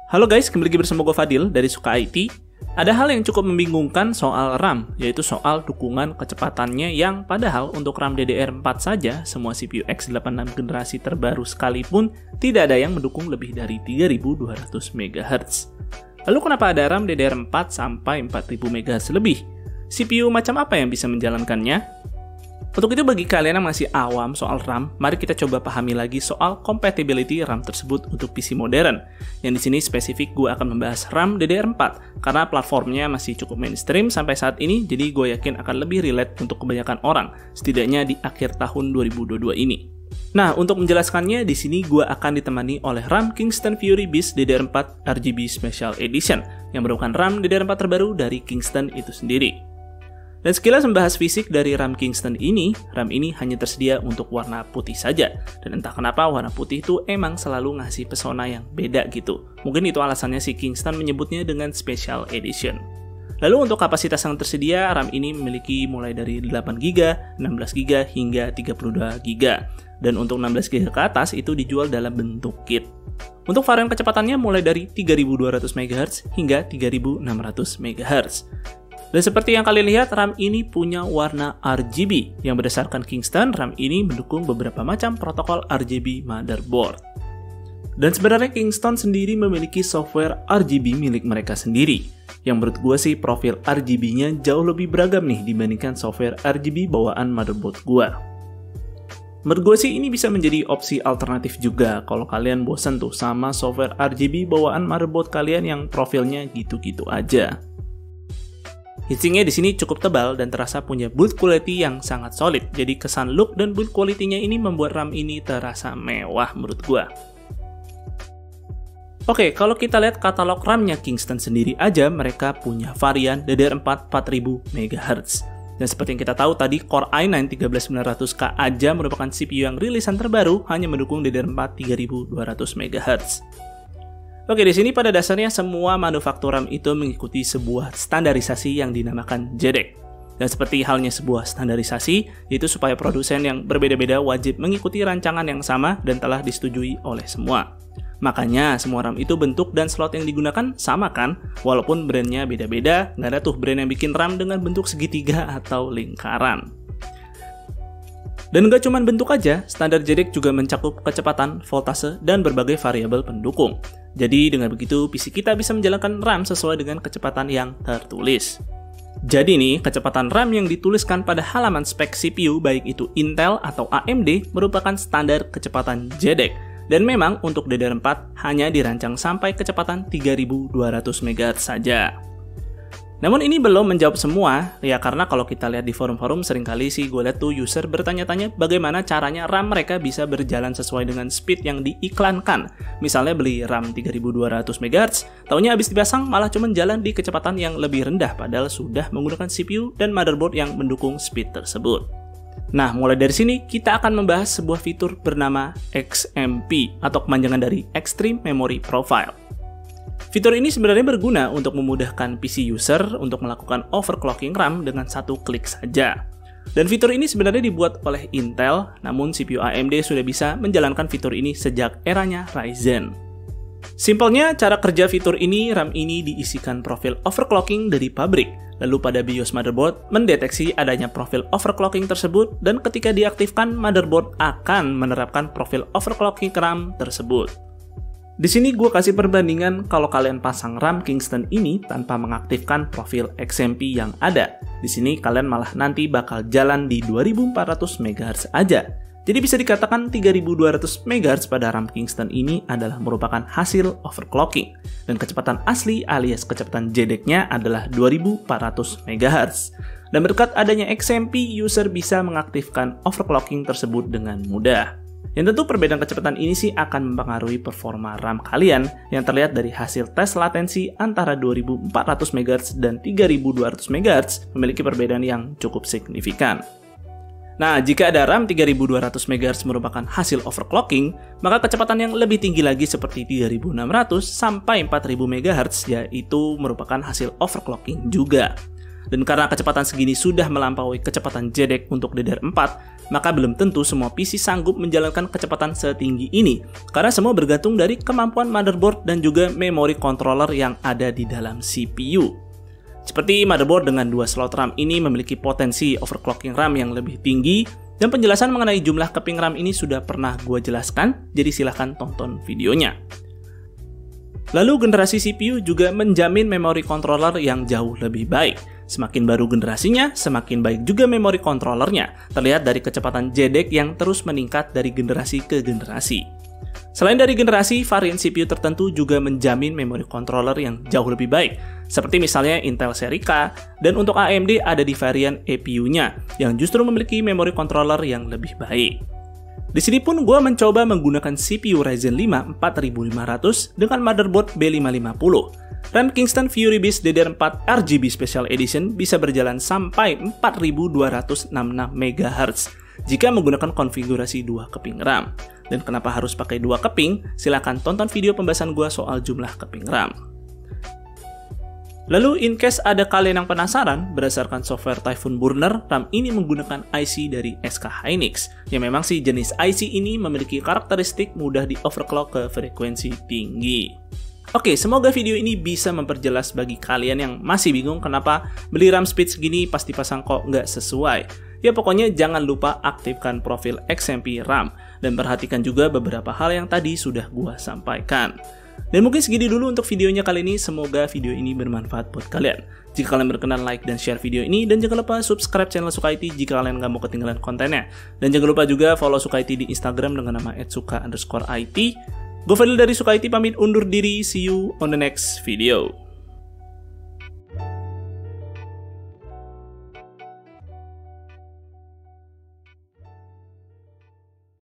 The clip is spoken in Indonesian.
Halo guys, kembali lagi bersama gue Fadil dari Suka IT. Ada hal yang cukup membingungkan soal RAM, yaitu soal dukungan kecepatannya yang padahal untuk RAM DDR4 saja, semua CPU x86 generasi terbaru sekalipun tidak ada yang mendukung lebih dari 3200 MHz. Lalu kenapa ada RAM DDR4 sampai 4000 MHz lebih? CPU macam apa yang bisa menjalankannya? Untuk itu bagi kalian yang masih awam soal RAM, mari kita coba pahami lagi soal compatibility RAM tersebut untuk PC modern. Yang di sini spesifik gue akan membahas RAM DDR4 karena platformnya masih cukup mainstream sampai saat ini, jadi gue yakin akan lebih relate untuk kebanyakan orang, setidaknya di akhir tahun 2022 ini. Nah, untuk menjelaskannya di sini gue akan ditemani oleh RAM Kingston Fury Beast DDR4 RGB Special Edition yang merupakan RAM DDR4 terbaru dari Kingston itu sendiri. Dan sekilas membahas fisik dari RAM Kingston ini, RAM ini hanya tersedia untuk warna putih saja. Dan entah kenapa warna putih itu emang selalu ngasih pesona yang beda gitu. Mungkin itu alasannya si Kingston menyebutnya dengan Special Edition. Lalu untuk kapasitas yang tersedia, RAM ini memiliki mulai dari 8GB, 16GB, hingga 32GB. Dan untuk 16GB ke atas itu dijual dalam bentuk kit. Untuk varian kecepatannya mulai dari 3200 MHz hingga 3600 MHz. Dan seperti yang kalian lihat, RAM ini punya warna RGB, yang berdasarkan Kingston, RAM ini mendukung beberapa macam protokol RGB motherboard. Dan sebenarnya Kingston sendiri memiliki software RGB milik mereka sendiri, yang menurut gue sih profil RGB-nya jauh lebih beragam nih dibandingkan software RGB bawaan motherboard gue. Menurut gue sih ini bisa menjadi opsi alternatif juga kalau kalian bosan tuh sama software RGB bawaan motherboard kalian yang profilnya gitu-gitu aja. Heatsinknya di sini cukup tebal dan terasa punya build quality yang sangat solid. Jadi kesan look dan build quality-nya ini membuat RAM ini terasa mewah menurut gua. Oke, kalau kita lihat katalog RAM-nya Kingston sendiri aja, mereka punya varian DDR4 4000 MHz. Dan seperti yang kita tahu tadi, Core i9 13900K aja merupakan CPU yang rilisan terbaru hanya mendukung DDR4 3200 MHz. Oke, di sini pada dasarnya semua manufaktur RAM itu mengikuti sebuah standarisasi yang dinamakan JEDEC. Dan seperti halnya sebuah standarisasi, itu supaya produsen yang berbeda-beda wajib mengikuti rancangan yang sama dan telah disetujui oleh semua. Makanya semua RAM itu bentuk dan slot yang digunakan sama kan? Walaupun brandnya beda-beda, nggak ada tuh brand yang bikin RAM dengan bentuk segitiga atau lingkaran. Dan nggak cuma bentuk aja, standar JEDEC juga mencakup kecepatan, voltase, dan berbagai variabel pendukung. Jadi dengan begitu, PC kita bisa menjalankan RAM sesuai dengan kecepatan yang tertulis. Jadi nih, kecepatan RAM yang dituliskan pada halaman spek CPU baik itu Intel atau AMD merupakan standar kecepatan JEDEC. Dan memang untuk DDR4 hanya dirancang sampai kecepatan 3200 MHz saja. Namun ini belum menjawab semua, ya karena kalau kita lihat di forum-forum seringkali sih gue lihat tuh user bertanya-tanya bagaimana caranya RAM mereka bisa berjalan sesuai dengan speed yang diiklankan. Misalnya beli RAM 3200 MHz, taunya habis dipasang malah cuma jalan di kecepatan yang lebih rendah padahal sudah menggunakan CPU dan motherboard yang mendukung speed tersebut. Nah, mulai dari sini kita akan membahas sebuah fitur bernama XMP atau kepanjangan dari Extreme Memory Profile. Fitur ini sebenarnya berguna untuk memudahkan PC user untuk melakukan overclocking RAM dengan satu klik saja. Dan fitur ini sebenarnya dibuat oleh Intel, namun CPU AMD sudah bisa menjalankan fitur ini sejak eranya Ryzen. Simpelnya, cara kerja fitur ini, RAM ini diisikan profil overclocking dari pabrik, lalu pada BIOS motherboard mendeteksi adanya profil overclocking tersebut, dan ketika diaktifkan, motherboard akan menerapkan profil overclocking RAM tersebut. Di sini gue kasih perbandingan kalau kalian pasang RAM Kingston ini tanpa mengaktifkan profil XMP yang ada. Di sini kalian malah nanti bakal jalan di 2400 MHz aja. Jadi bisa dikatakan 3200 MHz pada RAM Kingston ini adalah merupakan hasil overclocking. Dan kecepatan asli alias kecepatan JEDEC-nya adalah 2400 MHz. Dan berkat adanya XMP, user bisa mengaktifkan overclocking tersebut dengan mudah. Yang tentu perbedaan kecepatan ini sih akan mempengaruhi performa RAM kalian yang terlihat dari hasil tes latensi antara 2400 MHz dan 3200 MHz memiliki perbedaan yang cukup signifikan. Nah, jika ada RAM 3200 MHz merupakan hasil overclocking, maka kecepatan yang lebih tinggi lagi seperti 3600 sampai 4000 MHz yaitu merupakan hasil overclocking juga. Dan karena kecepatan segini sudah melampaui kecepatan JEDEC untuk DDR4, maka belum tentu semua PC sanggup menjalankan kecepatan setinggi ini, karena semua bergantung dari kemampuan motherboard dan juga memori controller yang ada di dalam CPU. Seperti motherboard dengan 2 slot RAM ini memiliki potensi overclocking RAM yang lebih tinggi, dan penjelasan mengenai jumlah keping RAM ini sudah pernah gue jelaskan, jadi silahkan tonton videonya. Lalu generasi CPU juga menjamin memori controller yang jauh lebih baik. Semakin baru generasinya, semakin baik juga memori controllernya, terlihat dari kecepatan JEDEC yang terus meningkat dari generasi ke generasi. Selain dari generasi, varian CPU tertentu juga menjamin memori controller yang jauh lebih baik, seperti misalnya Intel seri K, dan untuk AMD ada di varian APU-nya, yang justru memiliki memori controller yang lebih baik. Di sini pun gue mencoba menggunakan CPU Ryzen 5 4500 dengan motherboard B550. RAM Kingston Fury Beast DDR4 RGB Special Edition bisa berjalan sampai 4266 MHz jika menggunakan konfigurasi 2 keping RAM. Dan kenapa harus pakai 2 keping? Silahkan tonton video pembahasan gue soal jumlah keping RAM. Lalu in case ada kalian yang penasaran, berdasarkan software Typhoon Burner, RAM ini menggunakan IC dari SK Hynix, yang memang sih jenis IC ini memiliki karakteristik mudah di overclock ke frekuensi tinggi. Oke, semoga video ini bisa memperjelas bagi kalian yang masih bingung kenapa beli RAM speed segini pasti pasang kok nggak sesuai. Ya pokoknya jangan lupa aktifkan profil XMP RAM, dan perhatikan juga beberapa hal yang tadi sudah gua sampaikan. Dan mungkin segini dulu untuk videonya kali ini, semoga video ini bermanfaat buat kalian. Jika kalian berkenan like dan share video ini, dan jangan lupa subscribe channel Suka IT jika kalian nggak mau ketinggalan kontennya. Dan jangan lupa juga follow Suka IT di Instagram dengan nama @suka_it. Gue Fadil dari Suka IT pamit undur diri, see you on the next video.